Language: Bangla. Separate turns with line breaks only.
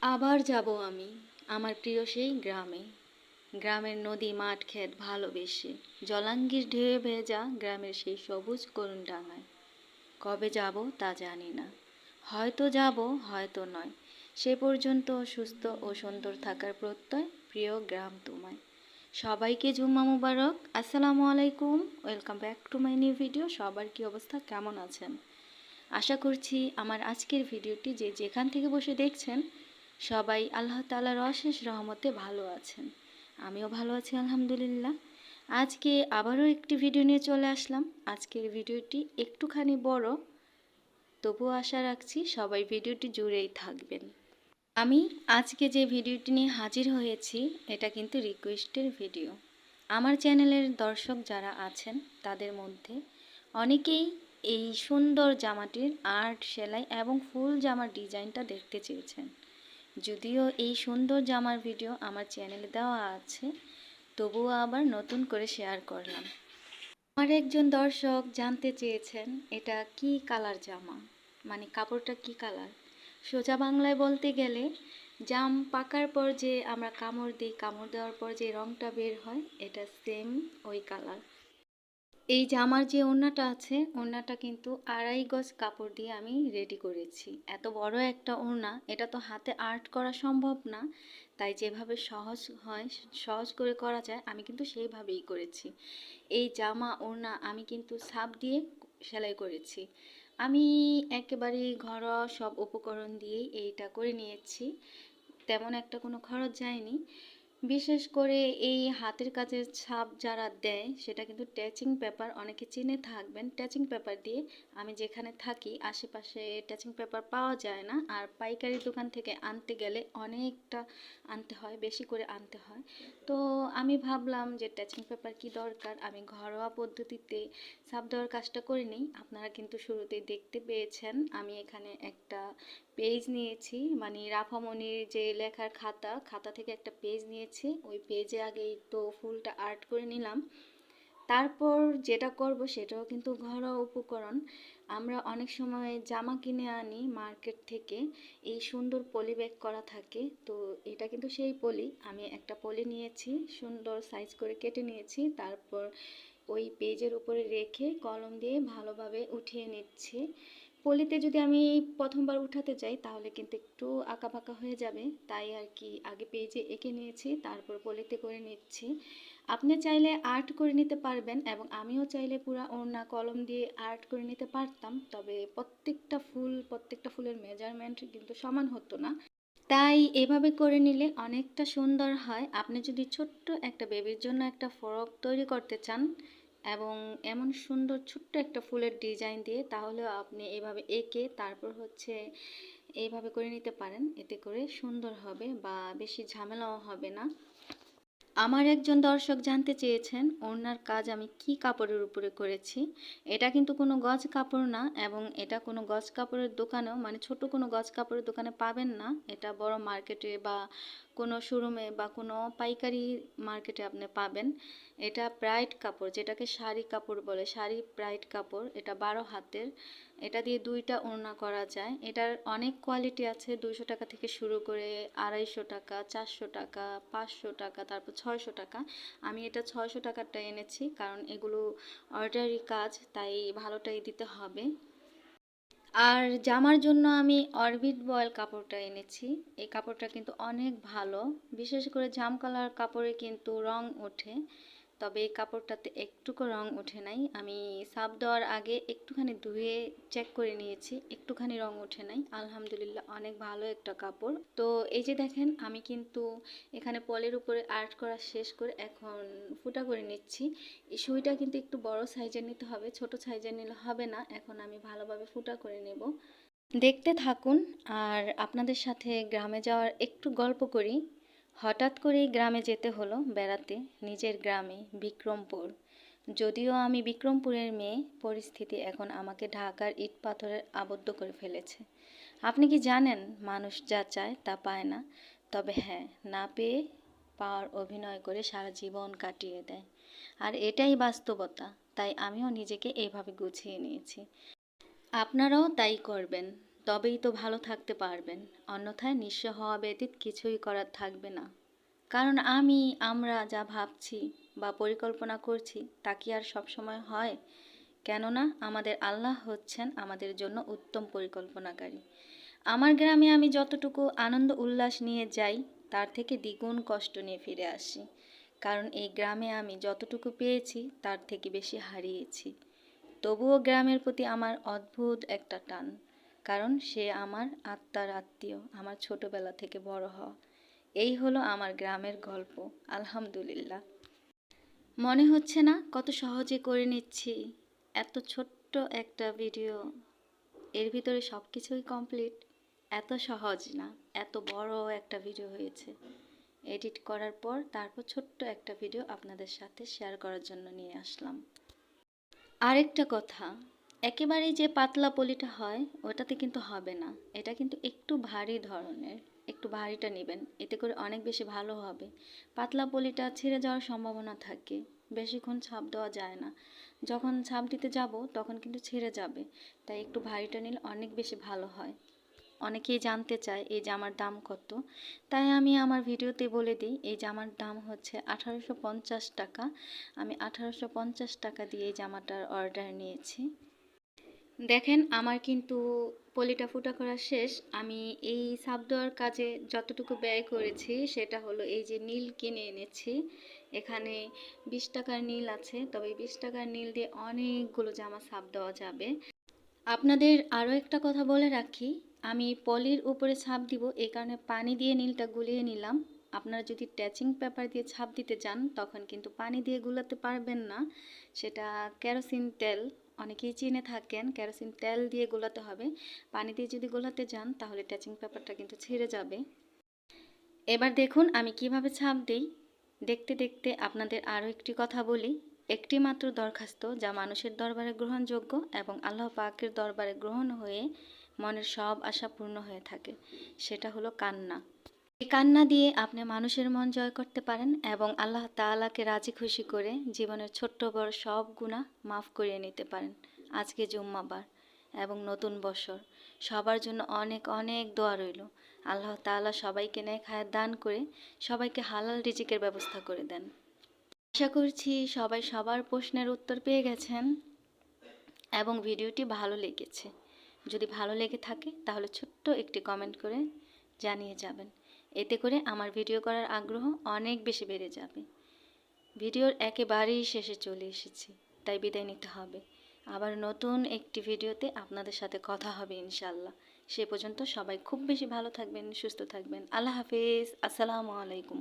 আবার যাব আমি আমার প্রিয় সেই গ্রামে। গ্রামের নদী মাঠ ক্ষেত ভালোবেসে জলাঙ্গির ঢেউয়ে ভেজা গ্রামের সেই সবুজ করুণ ডাঙায়। কবে যাব তা জানি না, হয়তো যাব হয়তো নয়। সে পর্যন্ত সুস্থ ও সুন্দর থাকার প্রত্যয়, প্রিয় গ্রাম তোমায়। সবাইকে জুম্মা মুবারক, আসসালামু আলাইকুম, welcome back to my new video. সবার কি অবস্থা, কেমন আছেন? আশা করছি আমার আজকের ভিডিওটি যে যেখান থেকে বসে দেখছেন সবাই আল্লাহ তাআলার অশেষ রহমতে ভালো আছেন। আমিও ভালো আছি আলহামদুলিল্লাহ। আজকে আবারও একটি ভিডিও নিয়ে চলে আসলাম। আজকের ভিডিওটি একটুখানি বড়, তবুও আশা রাখছি সবাই ভিডিওটি জুড়েই থাকবেন। আমি আজকে যে ভিডিওটি নিয়ে হাজির হয়েছি এটা কিন্তু রিকোয়েস্টের ভিডিও। আমার চ্যানেলের দর্শক যারা আছেন তাদের মধ্যে অনেকেই এই সুন্দর জামাটির আর্ট, সেলাই এবং ফুল জামার ডিজাইনটা দেখতে চেয়েছেন। যদিও এই সুন্দর জামার ভিডিও আমার চ্যানেলে দেওয়া আছে, তবুও আবার নতুন করে শেয়ার করলাম। আমার একজন দর্শক জানতে চেয়েছেন এটা কি কালার জামা, মানে কাপড়টা কি কালার। সোজা বাংলায় বলতে গেলে জাম পাকার পর যে আমরা কামড় দিই, কামড় দেওয়ার পর যে রঙটা বের হয় এটা সেম ওই কালার। এই জামার যে ওড়নাটা আছে, ওড়নাটা কিন্তু 2.5 গজ কাপড় দিয়ে আমি রেডি করেছি। এত বড় একটা ওড়না, এটা তো হাতে আর্ট করা সম্ভব না, তাই যেভাবে সহজ হয়, সহজ করে করা যায় আমি কিন্তু সেইভাবেই করেছি। এই জামা ওড়না আমি কিন্তু ছাপ দিয়ে সেলাই করেছি। আমি একেবারে ঘরোয়া সব উপকরণ দিয়েই এইটা করে নিয়েছি, তেমন একটা কোনো খরচ যায়নি। বিশেষ করে এই হাতের কাজের ছাপ যারা দেয় সেটা কিন্তু ট্যাচিং পেপার, অনেকে চিনে থাকবেন। ট্যাচিং পেপার দিয়ে আমি যেখানে থাকি আশেপাশে ট্যাচিং পেপার পাওয়া যায় না, আর পাইকারি দোকান থেকে আনতে গেলে অনেকটা আনতে হয়, বেশি করে আনতে হয়। তো আমি ভাবলাম যে ট্যাচিং পেপার কি দরকার, আমি ঘরোয়া পদ্ধতিতে ছাপ দেওয়ার কাজটা করে নিই। আপনারা কিন্তু শুরুতেই দেখতে পেয়েছেন আমি এখানে একটা পেজ নিয়েছি, মানে রাফামনির যে লেখার খাতা, খাতা থেকে একটা পেজ নিয়েছি। ওই পেজে আগে একটু ফুলটা আর্ট করে নিলাম। তারপর যেটা করব সেটাও কিন্তু ঘরোয়া উপকরণ। আমরা অনেক সময় জামা কিনে আনি মার্কেট থেকে, এই সুন্দর পলি ব্যাগ করা থাকে, তো এটা কিন্তু সেই পলি। আমি একটা পলি নিয়েছি, সুন্দর সাইজ করে কেটে নিয়েছি, তারপর ওই পেজের উপরে রেখে কলম দিয়ে ভালোভাবে উঠিয়ে নিচ্ছি। পলিতে যদি আমি প্রথমবার উঠাতে যাই তাহলে কিন্তু একটু আঁকাবাঁকা হয়ে যাবে, তাই আর কি আগে পেজে এঁকে নিয়েছি, তারপর পলিতে করে নিচ্ছি। আপনি চাইলে আর্ট করে নিতে পারবেন, এবং আমিও চাইলে পুরা ওড়না কলম দিয়ে আর্ট করে নিতে পারতাম, তবে প্রত্যেকটা ফুলের মেজারমেন্ট কিন্তু সমান হতো না। তাই এভাবে করে নিলে অনেকটা সুন্দর হয়। আপনি যদি ছোট্ট একটা বেবির জন্য একটা ফ্রক তৈরি করতে চান এবং এমন সুন্দর ছোট্ট একটা ফুলের ডিজাইন দিয়ে, তাহলেও আপনি এভাবে এঁকে তারপর হচ্ছে এইভাবে করে নিতে পারেন। এতে করে সুন্দর হবে বা বেশি ঝামেলাও হবে না। আমার একজন দর্শক জানতে চেয়েছেন ওড়নার কাজ আমি কি কাপড়ের উপরে করেছি। এটা কিন্তু কোনো গজ কাপড় না, এবং এটা কোনো গজ কাপড়ের দোকানেও, মানে ছোট কোনো গজ কাপড়ের দোকানে পাবেন না। এটা বড় মার্কেটে বা কোনো শোরুমে বা কোনো পাইকারি মার্কেটে আপনি পাবেন। এটা ব্রাইট কাপড়, যেটাকে শাড়ি কাপড় বলে, শাড়ি ব্রাইট কাপড়। এটা 12 হাতের, এটা দিয়ে 2টা ওড়না করা যায়। এটার অনেক কোয়ালিটি আছে, 200 টাকা থেকে শুরু করে 250 টাকা, 400 টাকা, 500 টাকা, তারপর 600 টাকা। আমি এটা 600 টাকারটা এনেছি, কারণ এগুলো অর্ডারি কাজ, তাই ভালোটাই দিতে হবে। আর জামার জন্য আমি অরবিট বয়েল কাপড়টা এনেছি। এই কাপড়টা কিন্তু অনেক ভালো, বিশেষ করে জাম কালার কাপড়ে কিন্তু রং ওঠে, তবে এই কাপড়টাতে একটুকু রং ওঠে নাই। আমি সাব দেওয়ার আগে একটুখানি ধুয়ে চেক করে নিয়েছি, একটুখানি রং ওঠে নাই, আলহামদুলিল্লাহ অনেক ভালো একটা কাপড়। তো এই যে দেখেন আমি কিন্তু এখানে পলের উপরে আর্ট করা শেষ করে এখন ফুটা করে নিচ্ছি। এই সুইটা কিন্তু একটু বড় সাইজের নিতে হবে, ছোট সাইজের নিলে হবে না। এখন আমি ভালোভাবে ফুটা করে নেব, দেখতে থাকুন। আর আপনাদের সাথে গ্রামে যাওয়ার একটু গল্প করি। হঠাৎ করেই গ্রামে যেতে হলো বেড়াতে, নিজের গ্রামে বিক্রমপুর। যদিও আমি বিক্রমপুরের মেয়ে, পরিস্থিতি এখন আমাকে ঢাকার ইট পাথরের আবদ্ধ করে ফেলেছে। আপনি কি জানেন মানুষ যা চায় তা পায় না, তবে হ্যাঁ, না পেয়ে পাওয়ার অভিনয় করে সারা জীবন কাটিয়ে দেয়। আর এটাই বাস্তবতা, তাই আমিও নিজেকে এইভাবে গুছিয়ে নিয়েছি। আপনারাও তাই করবেন। তবেই তো ভালো থাকতে পারবেন, অন্যথায় নিঃস্ব হওয়া ব্যতীত কিছুই করার থাকবে না। কারণ আমরা যা ভাবছি বা পরিকল্পনা করছি তা কি আর সবসময় হয়? কেননা আমাদের আল্লাহ হচ্ছেন আমাদের জন্য উত্তম পরিকল্পনাকারী। আমার গ্রামে আমি যতটুকু আনন্দ উল্লাস নিয়ে যাই তার থেকে দ্বিগুণ কষ্ট নিয়ে ফিরে আসি। কারণ এই গ্রামে আমি যতটুকু পেয়েছি তার থেকে বেশি হারিয়েছি। তবুও গ্রামের প্রতি আমার অদ্ভুত একটা টান, কারণ সে আমার আত্মার আত্মীয়, আমার ছোটবেলা থেকে বড় হওয়া। এই হলো আমার গ্রামের গল্প। আলহামদুলিল্লাহ। মনে হচ্ছে না কত সহজে করে নিচ্ছি? এত ছোট্ট একটা ভিডিও, এর ভিতরে সব কিছুই কমপ্লিট। এত সহজ না, এত বড় একটা ভিডিও হয়েছে। এডিট করার পর তারপর ছোট্ট একটা ভিডিও আপনাদের সাথে শেয়ার করার জন্য নিয়ে আসলাম। আরেকটা কথা, একেবারেই যে পাতলা পলিটা হয় ওটাতে কিন্তু হবে না, এটা কিন্তু একটু ভারী ধরনের। একটু ভারীটা নেবেন, এতে করে অনেক বেশি ভালো হবে। পাতলা পলিটা ছিঁড়ে যাওয়ার সম্ভাবনা থাকে, বেশিক্ষণ ছাপ দেওয়া যায় না। যখন ছাপ দিতে যাব তখন কিন্তু ছিঁড়ে যাবে, তাই একটু ভারীটা নিলে অনেক বেশি ভালো হয়। অনেকেই জানতে চায় এই জামার দাম কত, তাই আমি আমার ভিডিওতে বলে দিই এই জামার দাম হচ্ছে 1850 টাকা। আমি 1850 টাকা দিয়ে এই জামাটার অর্ডার নিয়েছি। দেখেন আমার কিন্তু পলিটা ফুটা করা শেষ। আমি এই ছাপ দেওয়ার কাজে যতটুকু ব্যয় করেছি সেটা হলো এই যে নীল কিনে এনেছি। এখানে 20 টাকার নীল আছে, তবে 20 টাকার নীল দিয়ে অনেকগুলো জামা ছাপ দেওয়া যাবে। আপনাদের আরও একটা কথা বলে রাখি, আমি পলির উপরে ছাপ দিব এই কারণে পানি দিয়ে নীলটা গুলিয়ে নিলাম। আপনারা যদি ট্যাচিং পেপার দিয়ে ছাপ দিতে চান তখন কিন্তু পানি দিয়ে গুলাতে পারবেন না, সেটা কেরোসিন তেল, অনেকেই চিনে থাকেন, কেরোসিন তেল দিয়ে গোলাতে হবে। পানি দিয়ে যদি গোলাতে যান তাহলে ট্যাচিং পেপারটা কিন্তু ছিঁড়ে যাবে। এবার দেখুন আমি কিভাবে ছাপ দিই। দেখতে দেখতে আপনাদের আরও একটি কথা বলি, একটি মাত্র দরখাস্ত যা মানুষের দরবারে গ্রহণযোগ্য এবং আল্লাহ পাকের দরবারে গ্রহণ হয়ে মনের সব আশা পূর্ণ হয়ে থাকে, সেটা হলো কান্না। এই কান্না দিয়ে আপনি মানুষের মন জয় করতে পারেন এবং আল্লাহ তাআলাকে রাজি খুশি করে জীবনের ছোট্ট বড় সব গুনাহ মাফ করিয়ে নিতে পারেন। আজকে জুম্মাবার এবং নতুন বছর, সবার জন্য অনেক অনেক দোয়া রইল। আল্লাহ তাআলা সবাইকে নেক হায়াত দান করে সবাইকে হালাল রিজিকের ব্যবস্থা করে দেন। আশা করছি সবাই সবার প্রশ্নের উত্তর পেয়ে গেছেন এবং ভিডিওটি ভালো লেগেছে। যদি ভালো লেগে থাকে তাহলে ছোট্ট একটি কমেন্ট করে জানিয়ে যাবেন, এতে করে আমার ভিডিও করার আগ্রহ অনেক বেশি বেড়ে যাবে। ভিডিওর একেবারেই শেষে চলে এসেছি, তাই বিদায় নিতে হবে। আবার নতুন একটি ভিডিওতে আপনাদের সাথে কথা হবে ইনশাআল্লাহ। সে পর্যন্ত সবাই খুব বেশি ভালো থাকবেন, সুস্থ থাকবেন। আল্লাহ হাফেজ। আসসালামু আলাইকুম।